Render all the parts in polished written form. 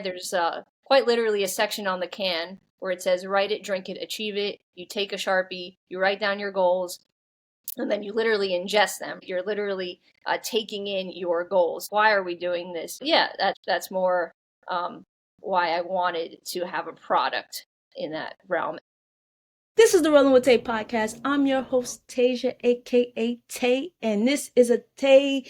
There's quite literally a section on the can where it says write it, drink it, achieve it. You take a Sharpie, you write down your goals, and then you literally ingest them. You're literally taking in your goals. Why are we doing this? Yeah, that's more why I wanted to have a product in that realm. This is the Rolling with Tay podcast. I'm your host, Tasia, aka Tay, and this is a Tay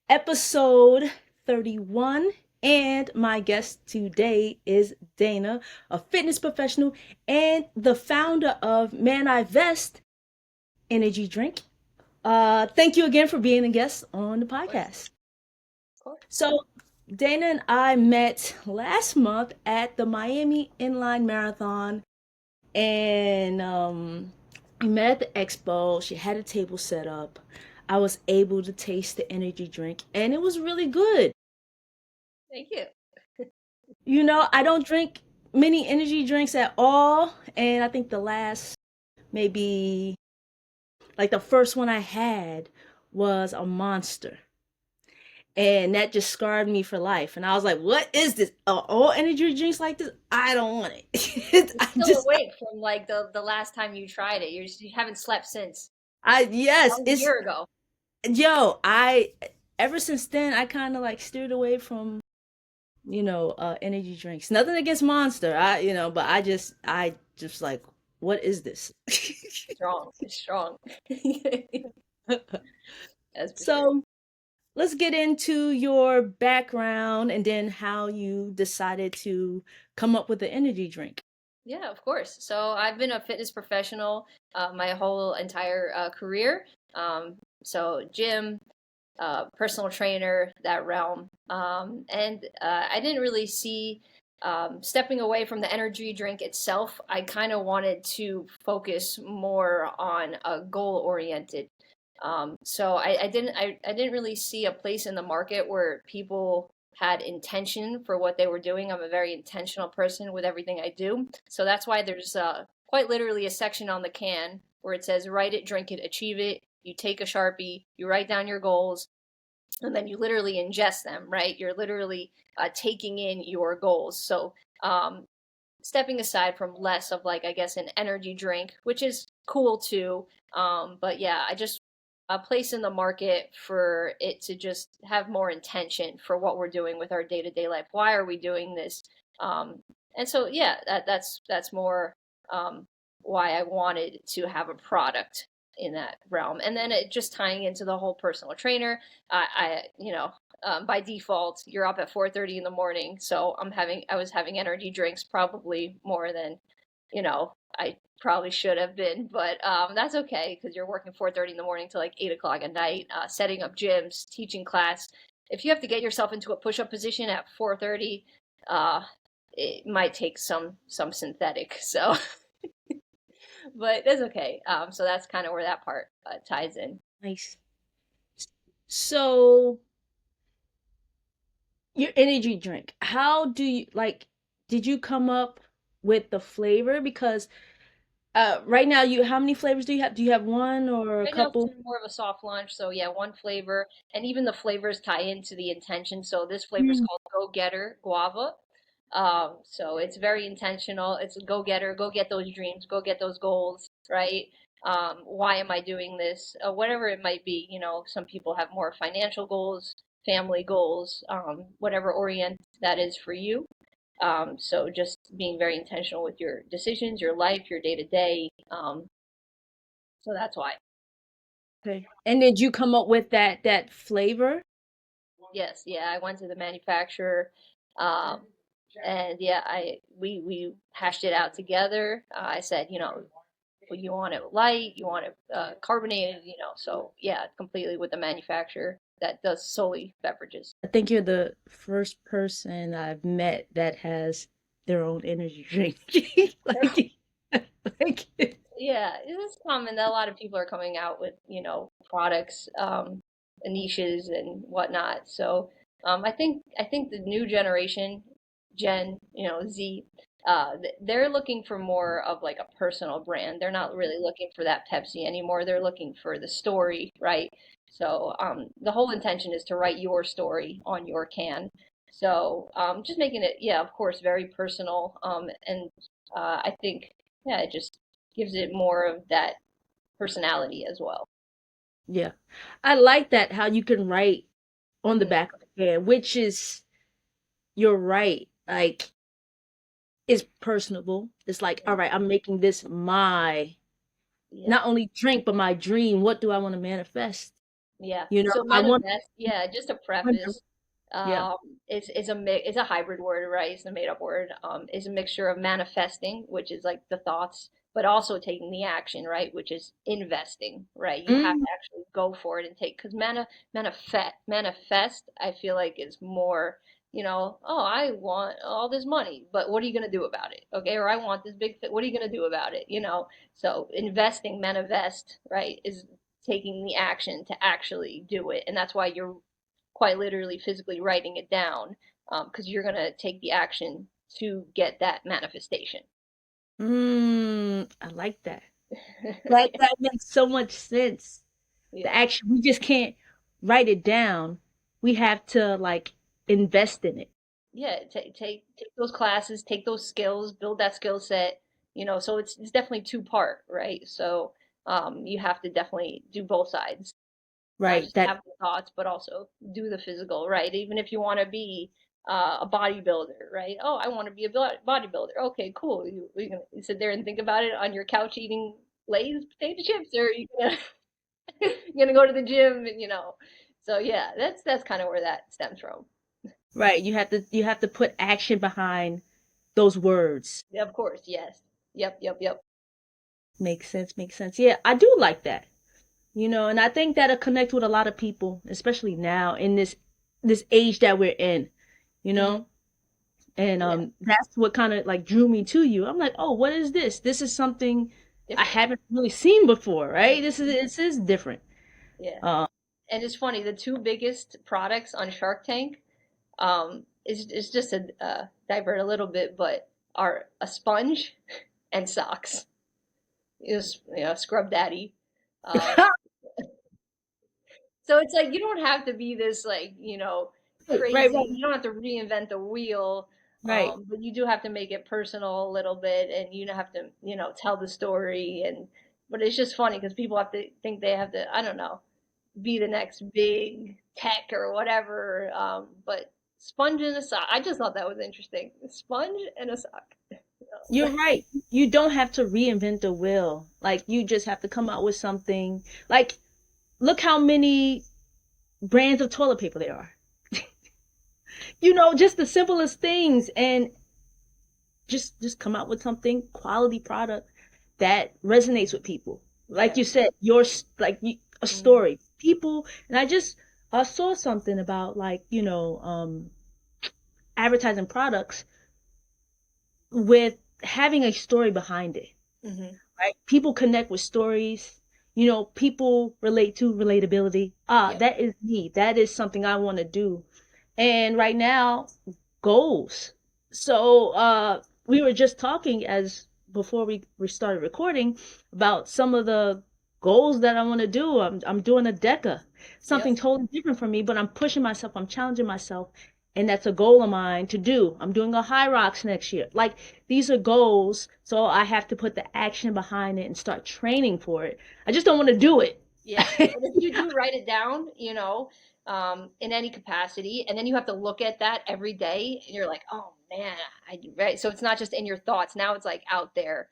episode 31. And my guest today is Dana, a fitness professional and the founder of Manivest energy drink. Thank you again for being a guest on the podcast. So, Dana and I met last month at the Miami Inline Marathon, and we met at the expo. She had a table set up. I was able to taste the energy drink, and it was really good. Thank you. I don't drink many energy drinks at all, and I think the last, maybe like the first one I had was a Monster. And that just scarred me for life. And I was like, what is this? All energy drinks like this? I don't want it. You're still awake from like the last time you tried it. You haven't slept since. Yes, That was a it's, year ago. ever since then, I kind of like steered away from, energy drinks. Nothing against Monster, but I just like, what is this? Strong. It's strong. That's for sure. So let's get into your background and then how you decided to come up with the energy drink. Yeah, of course. So I've been a fitness professional my whole entire career. So gym, personal trainer, that realm. And I didn't really see stepping away from the energy drink itself. I kind of wanted to focus more on a goal oriented. So I didn't really see a place in the market where people had intention for what they were doing. I'm a very intentional person with everything I do. So that's why there's quite literally a section on the can where it says write it, drink it, achieve it. You take a Sharpie, you write down your goals, and then you literally ingest them, right? You're literally taking in your goals. So stepping aside from less of like, I guess, an energy drink, which is cool too. But yeah, I just a place in the market for it to just have more intention for what we're doing with our day-to-day life. Why are we doing this? And so yeah, that's more why I wanted to have a product in that realm. And then it just tying into the whole personal trainer. By default, you're up at 4:30 in the morning, so I was having energy drinks probably more than, I probably should have been, but that's okay because you're working 4:30 in the morning to like 8 o'clock at night, setting up gyms, teaching class. If you have to get yourself into a push-up position at 4:30, it might take some synthetic. So, but it's okay. So that's kind of where that part ties in. Nice. So, your energy drink, how do you like, did you come up with the flavor? Because right now, how many flavors do you have? Do you have one or a Right now, couple? it's more of a soft launch, so yeah, one flavor, and even the flavors tie into the intention. So this flavor is Mm. called Go Getter Guava. So it's very intentional. It's a go getter, go get those dreams, go get those goals, right? Why am I doing this? Whatever it might be, some people have more financial goals, family goals, whatever orient that is for you. So just being very intentional with your decisions, your life, your day to day. So that's why. Okay. And did you come up with that flavor? Yes, yeah, I went to the manufacturer, um, and yeah, we hashed it out together. I said, well, you want it light, you want it carbonated, so yeah, completely with the manufacturer that does solely beverages. I think you're the first person I've met that has their own energy drink. like, like, Yeah, it is common that a lot of people are coming out with, products, niches and whatnot. So, I think the new generation, Z, they're looking for more of like a personal brand. They're not really looking for that Pepsi anymore. They're looking for the story, right? So, the whole intention is to write your story on your can. So just making it, yeah, of course, very personal. And I think, yeah, it just gives it more of that personality as well. Yeah. I like that how you can write on the Hmm. back of the can, which is you're right. Like it's personable. It's like, all right, I'm making this my Yeah. not only drink, but my dream. What do I want to manifest? Yeah. You know, So I want manifest, yeah, just a wonder. preface, Yeah. um, it's a hybrid word, right? It's a made up word. Is a mixture of manifesting, which is like the thoughts, but also taking the action, right? Which is investing, right? You have to Mm, actually go for it and take, because manifest, I feel like is more, oh, I want all this money, but what are you going to do about it? Okay. Or I want this big, what are you going to do about it? So investing, manifest, right, is taking the action to actually do it. And that's why you're quite literally physically writing it down, because you're going to take the action to get that manifestation. I like that. That makes so much sense. The Yeah. action, we just can't write it down. We have to like invest in it. Yeah. Take those classes, take those skills, build that skill set. So it's definitely two part, right? So you have to definitely do both sides. Not Right. just That have the thoughts, but also do the physical, right? Even if you want to be a bodybuilder, right? Oh, I want to be a bodybuilder. Okay, cool. You gonna sit there and think about it on your couch eating Lay's potato chips, or you gonna you gonna go to the gym, So yeah, that's kind of where that stems from. right. You have to put action behind those words. Yeah, of course, yes. Yep, yep, yep. Makes sense, makes sense. Yeah, I do like that. And I think that'll connect with a lot of people, especially now in this age that we're in, you Hmm. know? And Yeah, that's what kind of like drew me to you. I'm like, "Oh, what is this? This is something I different. haven't really seen before, right? Hmm. This is different." Yeah, Uh, and it's funny. The two biggest products on Shark Tank, is just a divert a little bit, but are a sponge and socks. Is Scrub Daddy. Um, so it's like you don't have to be this like right, right, right, crazy. You don't have to reinvent the wheel, right. but you do have to make it personal a little bit, and you have to tell the story. And but it's just funny because people have to think they have to, I don't know, be the next big tech or whatever. But sponge and a sock. I just thought that was interesting. Sponge and a sock. You're right. You don't have to reinvent the wheel. Like you just have to come out with something. Like look how many brands of toilet paper there are. Just the simplest things and just come out with something quality product that resonates with people. Like Yeah. you said, a Hmm. story. People, and I just saw something about like, advertising products with having a story behind it, Hmm. right? People connect with stories. People relate to relatability. Yep. That is me. That is something I want to do. And right now, goals. So we were just talking as before we started recording about some of the goals that I want to do. I'm doing a DECA, Yep. something totally different from me, but I'm pushing myself, I'm challenging myself, and that's a goal of mine to do. I'm doing a high rocks next year. Like these are goals, so I have to put the action behind it and start training for it. I just don't want to do it. Yeah. But if you do write it down, in any capacity, and then you have to look at that every day, and you're like, oh man, right. So it's not just in your thoughts. Now it's like out there,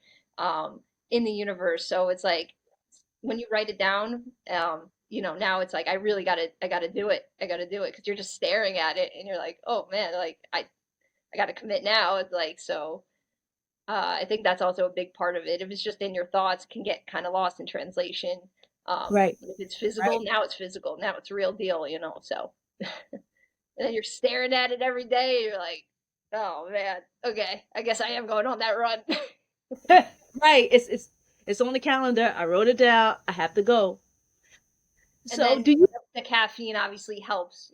in the universe. So it's like when you write it down, now it's like I gotta do it. I gotta do it because you're just staring at it, and you're like, oh man, like I gotta commit now. It's like so. I think that's also a big part of it. If it's just in your thoughts, it can get kind of lost in translation. Right, If it's physical, right. now it's physical. Now it's real deal, So, and then you're staring at it every day. You're like, oh man, okay, I guess I am going on that run. Right. It's on the calendar. I wrote it down. I have to go. And So then do you the caffeine obviously helps,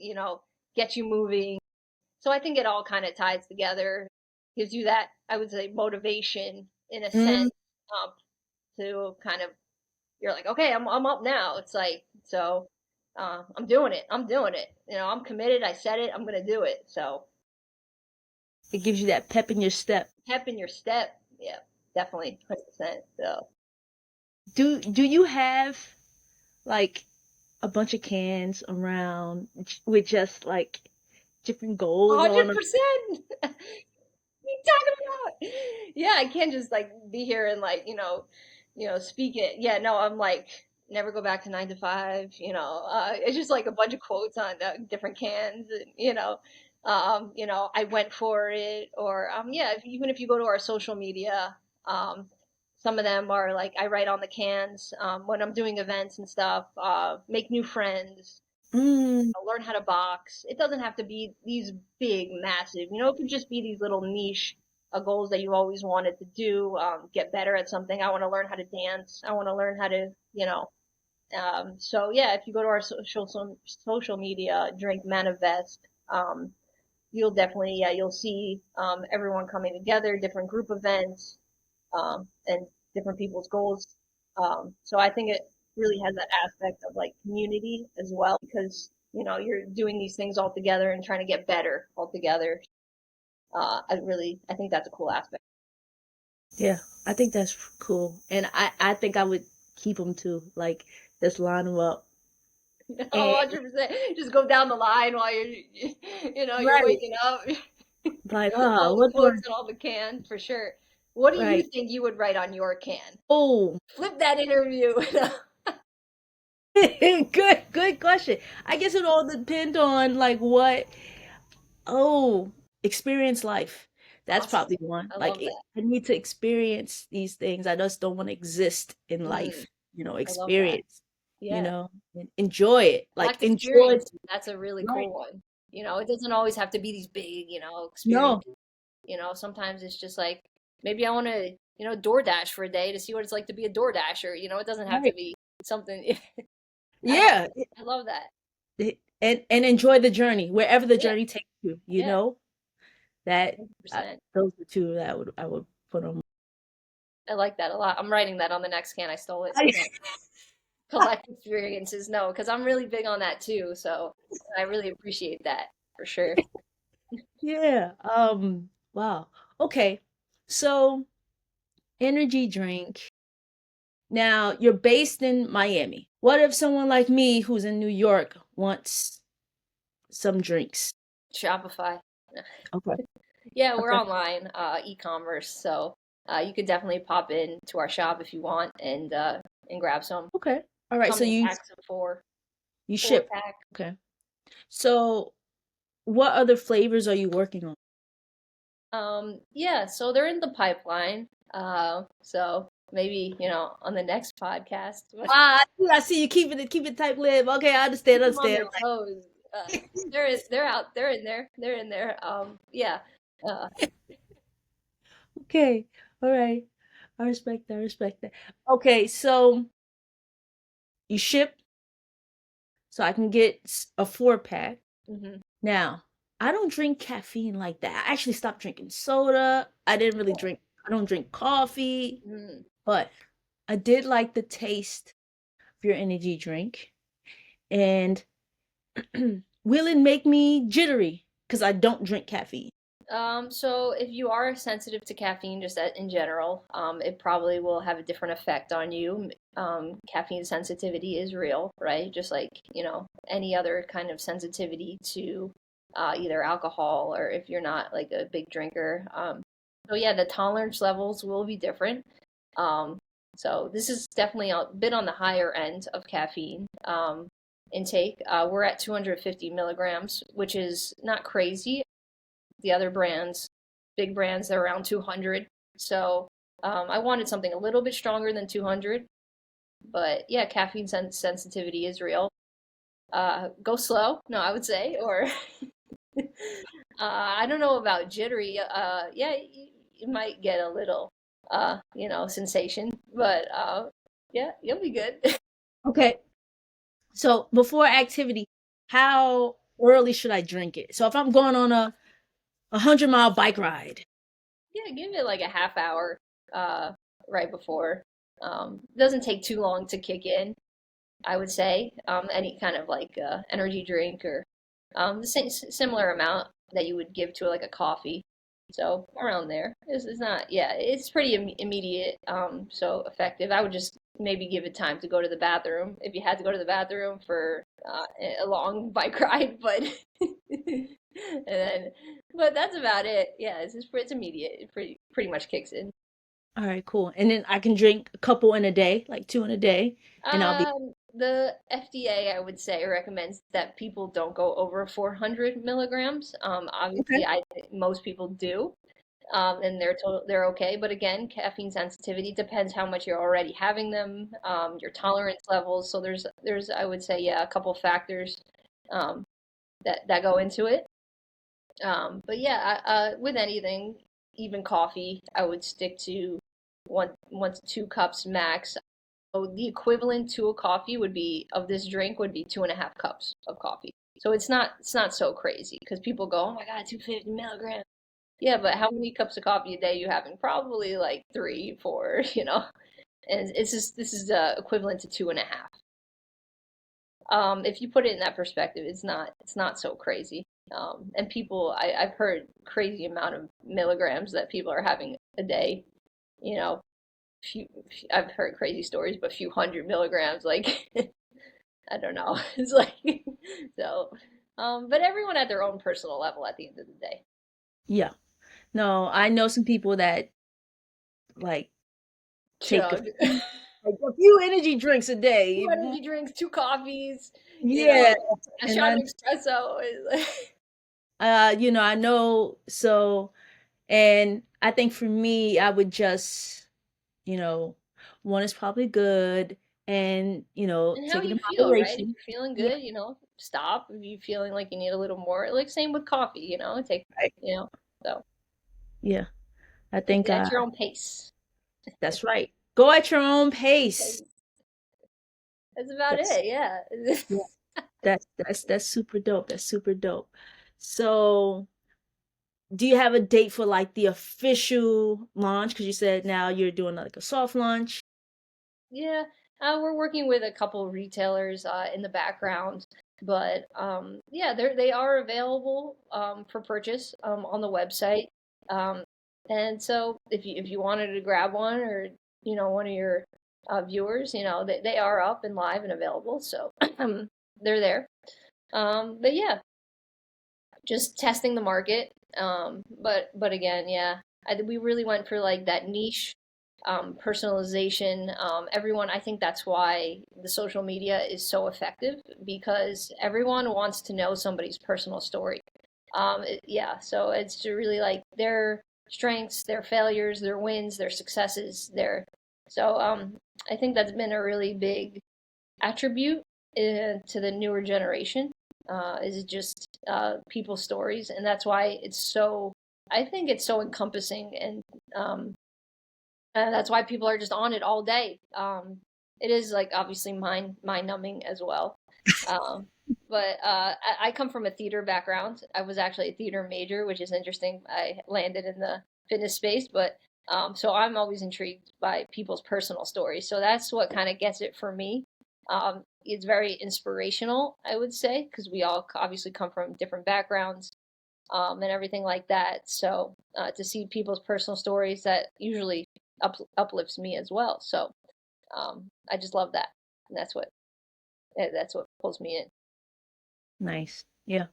get you moving. So I think it all kind of ties together, gives you that, I would say, motivation in a mm, sense, um, to kind of you're like, okay, I'm up now. It's like so I'm doing it. I'm doing it. I'm committed. I said it. I'm gonna do it. So It gives you that pep in your step. Pep in your step. Yeah, definitely, 100%. So Do you have like a bunch of cans around with just like different goals on them? 100%. What are you talking about? Yeah, I can't just like be here and like, speak it. Yeah, no, I'm like, never go back to 9 to 5, it's just like a bunch of quotes on different cans, and, I went for it, or, yeah, even if you go to our social media, um, some of them are like, I write on the cans, when I'm doing events and stuff, make new friends, Mm, learn how to box. It doesn't have to be these big, massive. It could just be these little niche goals that you always wanted to do. Get better at something. I want to learn how to dance. I want to learn how to, So yeah, if you go to our social media, drink Manivest, you'll definitely, yeah, you'll see everyone coming together, different group events, and different people's goals. So I think it really has that aspect of like community as well, because you're doing these things all together and trying to get better all together. I think that's a cool aspect. yeah, I think that's cool, and I think I would keep them too. Like, just line them up. Oh, And 100%. Just go down the line while you're right, waking up. like, All the what do I? quotes and all the cans for sure. What do you Right. think you would write on your can? Oh, Flip that interview. good question. I guess it all depend on like what. Oh, experience life. That's Awesome. probably one. I Like, love that. I need to experience these things. I just don't want to exist in Mm, life. I love that. Experience. Yeah. And enjoy it. Like, Collect enjoy. experience. That's a really Right. cool one. It doesn't always have to be these big, No. experiences. Sometimes it's just like, maybe I want to, DoorDash for a day to see what it's like to be a DoorDasher. It doesn't have to Right. be something. I, Yeah. I love that. And enjoy the journey wherever the Yeah. journey takes you. Yeah. That 100%. those are two that I would put on. I like that a lot. I'm writing that on the next can. I stole it. I- No. Collect experiences. No, because I'm really big on that too. So I really appreciate that for sure. yeah. Wow. Okay. So, energy drink. Now, you're based in Miami. What if someone like me who's in New York wants some drinks? Shopify. Okay. Yeah, we're Okay. online, e-commerce, so you could definitely pop in to our shop if you want, and grab some. Okay. All right. Come So in packs of you four ship. pack. Okay. So what other flavors are you working on? Yeah, so they're in the pipeline. So maybe on the next podcast, but I see you keep it tight lib. Okay, I understand. keep them on Understand. their toes. They're out. They're in there. They're in there. Yeah. Uh, Okay. All right. I respect that. I respect that. Okay, so you ship so I can get a 4 pack. mhm. Now, I don't drink caffeine like that. I actually stopped drinking soda. I don't drink coffee, Mm. but I did like the taste of your energy drink. And will it make me jittery? Because I don't drink caffeine. So if you are sensitive to caffeine, just in general, it probably will have a different effect on you. Caffeine sensitivity is real, right? Just like, any other kind of sensitivity to either alcohol, or if you're not like a big drinker. So yeah, the tolerance levels will be different. Um, so this is definitely a bit on the higher end of caffeine intake. We're at 250 milligrams, which is not crazy. The other brands, big brands, they're around 200. So I wanted something a little bit stronger than 200. But yeah, caffeine sensitivity is real. Go slow, no, I would say, or I don't know about jittery. Yeah, you might get a little, sensation, but yeah, you'll be good. Okay. So before activity, how early should I drink it? So if I'm going on a 100-mile bike ride. Yeah, give it like a half hour uh, right before. Doesn't take too long to kick in. I would say, any kind of like energy drink, or the same similar amount that you would give to like a coffee. So around there. It's not, yeah, it's pretty immediate, so effective. I would just maybe give it time to go to the bathroom if you had to go to the bathroom for a long bike ride, but and then, but that's about it. Yeah, it's immediate. It pretty much kicks in. All right, cool. And then I can drink a couple in a day, like two in a day, and I'll be The FDA, I would say, recommends that people don't go over 400 milligrams. okay. Obviously, most people do, and they're okay. But again, caffeine sensitivity depends how much you're already having them, your tolerance levels. So there's I would say, yeah, a couple factors um, that go into it. But yeah, with anything, even coffee, I would stick to one to 2 cups max. So the equivalent to a coffee would be of this drink would be 2.5 cups of coffee. So it's not so crazy because people go, oh my God, 250 milligrams. Yeah, but how many cups of coffee a day you having? Probably like three, four, And this is equivalent to 2.5. If you put it in that perspective, it's not so crazy. And I've heard crazy amount of milligrams that people are having a day. You know, I've heard crazy stories, but a few hundred milligrams, like I don't know. It's like so. But everyone at their own personal level at the end of the day. Yeah. No, I know some people that like take Chug. a few energy drinks a Two day. energy drinks, two coffees, Yeah, a and shot of espresso. I know so, and I think for me, I would just, you know, one is probably good, and And how take it you in feel, right? If moderation. you're feeling Yeah, good, stop. If you're feeling like you need a little more, like same with coffee, take, right. so Yeah, I take think it at your own pace. that's right. Go at your own pace. That's about That's it, yeah. yeah, that's super dope. That's super dope. So, do you have a date for like the official launch? Because you said now you're doing like a soft launch. Yeah, we're working with a couple retailers in the background, but yeah, they are available for purchase on the website. Um, and so if you wanted to grab one or one of your viewers, they are up and live and available, so they're there. But yeah, just testing the market. But again, yeah, we really went for like that niche personalization. Everyone, I think that's why the social media is so effective because everyone wants to know somebody's personal story. Yeah, so it's to really like their strengths, their failures, their wins, their successes, their so I think that's been a really big attribute to the newer generation is just people's stories, and that's why it's so. I think it's so encompassing, and that's why people are just on it all day. It is like obviously mind numbing as well. Um, but I come from a theater background. I was actually a theater major, which is interesting. I landed in the fitness space, but so I'm always intrigued by people's personal stories. So that's what kind of gets it for me. It's very inspirational, I would say, because we all obviously come from different backgrounds and everything like that. So to see people's personal stories that usually uplifts me as well. So I just love that, and that's what pulls me in. Nice. Yeah.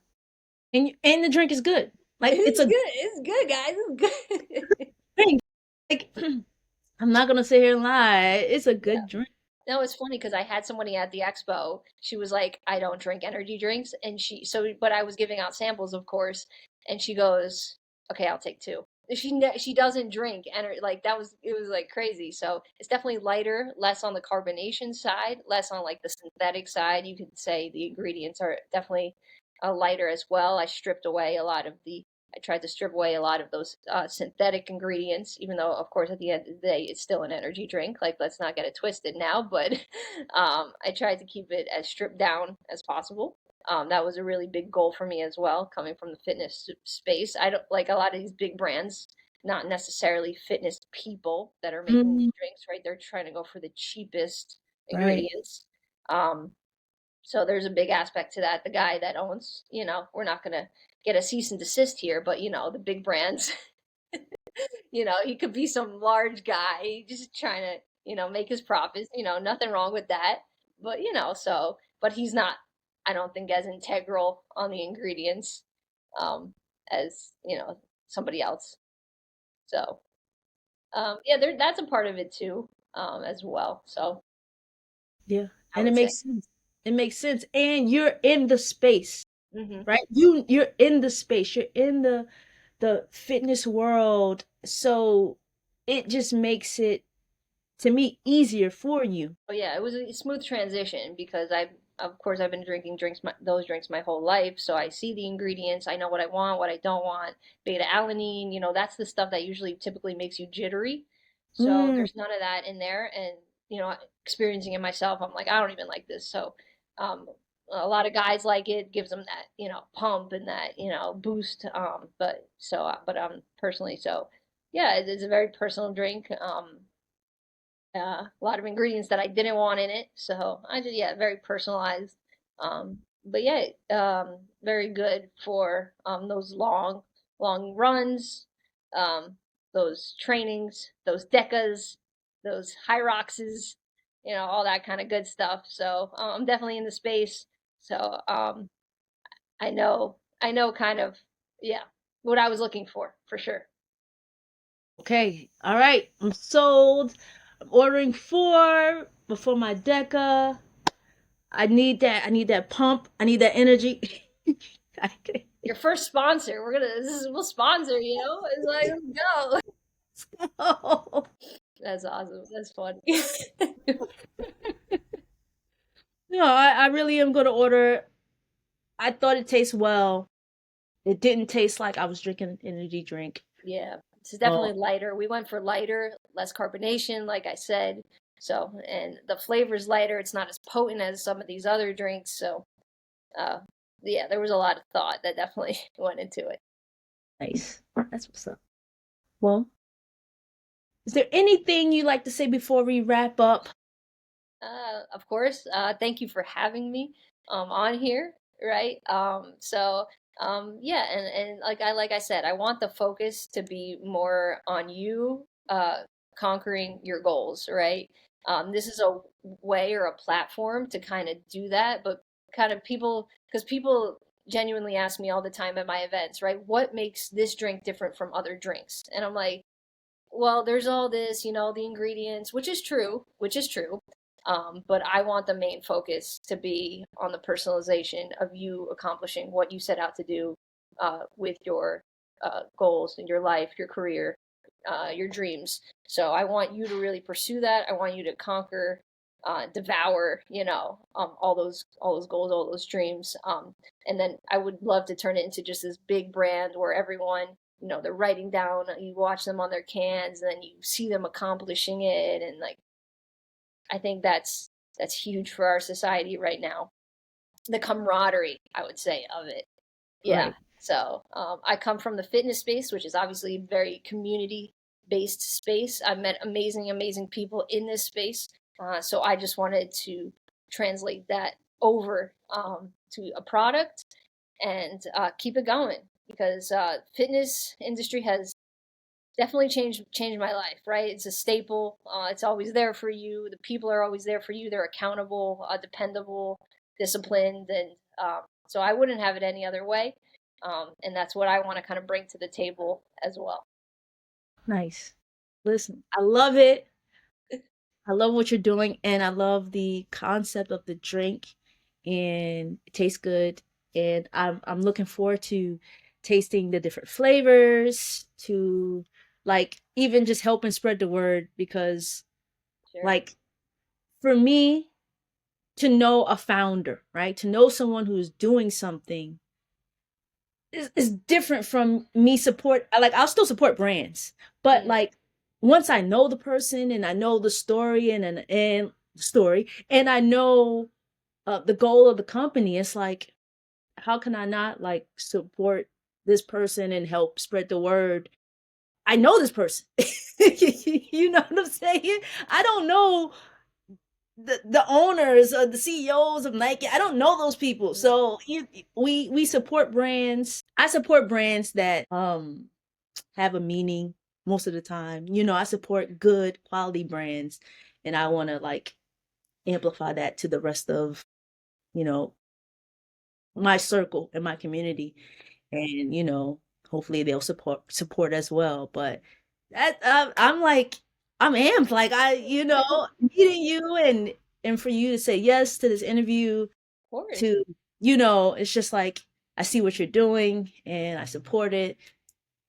And the drink is good. Like it's It's a good. It's good, guys. It's good. drink. Like I'm not gonna sit here and lie. It's a Yeah. good drink. No, it's funny because I had somebody at the expo. She was like, "I don't drink energy drinks," and but I was giving out samples, of course, and she goes, "Okay, I'll take two." She doesn't drink, and like it was like crazy. So it's definitely lighter, less on the carbonation side, less on like the synthetic side. You could say the ingredients are definitely lighter as well. I tried to strip away a lot of those synthetic ingredients, even though, of course, at the end of the day, it's still an energy drink. Like, let's not get it twisted now, but I tried to keep it as stripped down as possible. That was a really big goal for me as well, coming from the fitness space. I don't like a lot of these big brands, not necessarily fitness people that are making Mm, these drinks, right? They're trying to go for the cheapest right. ingredients. Um, so there's a big aspect to that. The guy that owns, we're not going to get a cease and desist here, but the big brands, He could be some large guy just trying to, make his profits, nothing wrong with that. But, but he's not, I don't think, as integral on the ingredients um, as, somebody else. So, yeah, that's a part of it too, as well. So Yeah. I And it would say, makes sense. It makes sense. And you're in the space, hmm right? You're in the space. You're in the fitness world. So it just makes it, to me, easier for you. oh yeah, it was a smooth transition because of course, I've been drinking those drinks my whole life, so I see the ingredients, I know what I want, what I don't want. Beta alanine, that's the stuff that usually typically makes you jittery. So Mm, there's none of that in there, and experiencing it myself, I'm like, I don't even like this. So, um, a lot of guys like it, gives them that pump and that boost. But personally, so yeah, it's a very personal drink. A lot of ingredients that I didn't want in it. So I just, yeah, very personalized. But yeah, very good for those long runs, um, those trainings, those decas, those high roxes, all that kind of good stuff. So I'm definitely in the space. So I know kind of, yeah, what I was looking for sure. okay. All right. I'm sold. I'm ordering four before my Deca. I need that. I need that pump. I need that energy. Your first sponsor, we'll sponsor you. It's like, let's go. Oh. That's awesome. That's funny. No, I really am gonna order. I thought it tastes well. It didn't taste like I was drinking an energy drink. Yeah, it's Oh, definitely lighter. We went for lighter, less carbonation, like I said. So, and the flavor's lighter. It's not as potent as some of these other drinks. So, uh, yeah, there was a lot of thought that definitely went into it. nice. That's what's up. Well, is there anything you like to say before we wrap up? Of course, thank you for having me on here, right? Yeah, and like I said, I want the focus to be more on you conquering your goals, right? This is a way or a platform to kind of do that, but kind of because people genuinely ask me all the time at my events, right? What makes this drink different from other drinks? And I'm like, well, there's all this, the ingredients, which is true. But I want the main focus to be on the personalization of you accomplishing what you set out to do with your goals in your life, your career, your dreams. So I want you to really pursue that. I want you to conquer, devour, all those goals, all those dreams. And then I would love to turn it into just this big brand where everyone they're writing down, you watch them on their cans, and then you see them accomplishing it. And like, I think that's huge for our society right now. The camaraderie, I would say, of it. Yeah. Right. So I come from the fitness space, which is obviously a very community based space. I've met amazing people in this space. So I just wanted to translate that over to a product and keep it going because fitness industry has definitely changed my life, right? It's a staple. It's always there for you. The people are always there for you. They're accountable, dependable, disciplined, and so I wouldn't have it any other way. And that's what I want to kind of bring to the table as well. Nice. Listen, I love it. I love what you're doing, and I love the concept of the drink, and it tastes good. And I'm looking forward to tasting the different flavors, to like even just helping spread the word because Sure. like for me to know a founder, right? To know someone who's doing something is different from me support. I'll still support brands, but Mm, like once I know the person and I know the story and story and I know the goal of the company, it's like how can I not like support this person and help spread the word? I know this person. You know what I'm saying? I don't know the owners or the CEOs of Nike. I don't know those people. mm, So we support brands. I support brands that have a meaning most of the time. You know, I support good quality brands, and I want to like amplify that to the rest of, you know, my circle and my community. And, you know, hopefully they'll support as well. But that I'm like, I'm amped. Like you know, meeting you and for you to say yes to this interview, Of course. to, you know, it's just like I see what you're doing and I support it.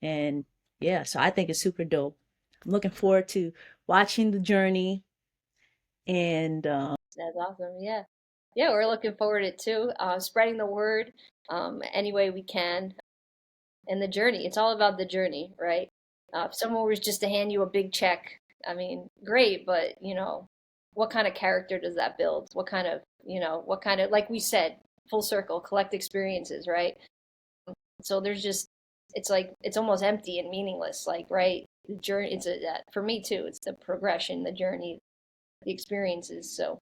And yeah, so I think it's super dope. I'm looking forward to watching the journey and That's awesome. Yeah. Yeah, we're looking forward to it too. Spreading the word any way we can. And the journey, it's all about the journey, right? If someone was just to hand you a big check, I mean, great, but what kind of character does that build? What kind of, like we said, full circle, collect experiences, right? So there's just, it's like, it's almost empty and meaningless, like, right? The journey, for me too, it's the progression, the journey, the experiences. So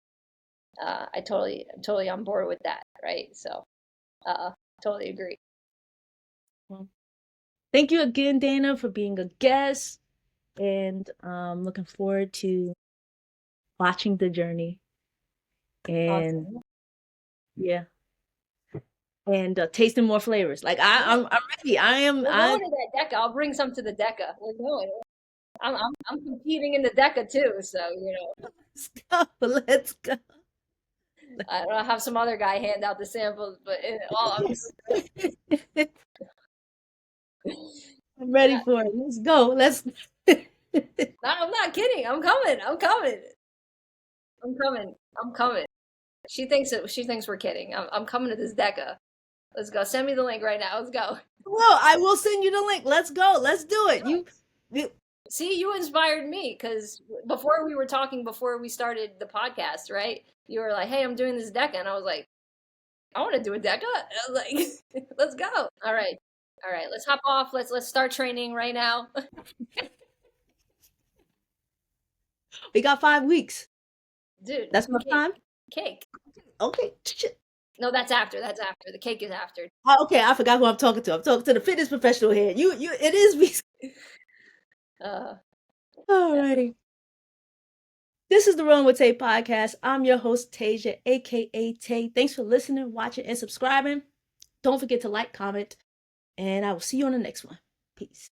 I'm totally on board with that, right? So uh, totally agree. well, thank you again, Dana, for being a guest. And looking forward to watching the journey. And Awesome. yeah, and tasting more flavors. Like I'm ready. We're going to that Deca. I'll bring some to the Deca. We're going. I'm competing in the Deca too, so Let's go. Let's go. I don't have some other guy hand out the samples, but I'm I'm ready yeah. for it. Let's go. Let's. I'm not kidding. I'm coming. I'm coming. I'm coming. I'm coming. She thinks we're kidding. I'm coming to this Deca. Let's go. Send me the link right now. Let's go. Well, I will send you the link. Let's go. Let's do it. You See, you inspired me because before we started the podcast, right? You were like, "Hey, I'm doing this Deca," and I was like, "I want to do a Deca." I was like, "Let's go." All right, all right. Let's hop off. Let's start training right now. we got 5 weeks. Dude, That's my time. cake. Okay. No, that's after. That's after. The cake is after. Okay, I forgot who I'm talking to. I'm talking to the fitness professional here. It is me. Uh, Alrighty. This is the Rolling with Tay podcast. I'm your host, Tasia, aka Tay. Thanks for listening, watching, and subscribing. Don't forget to like, comment, and I will see you on the next one. Peace.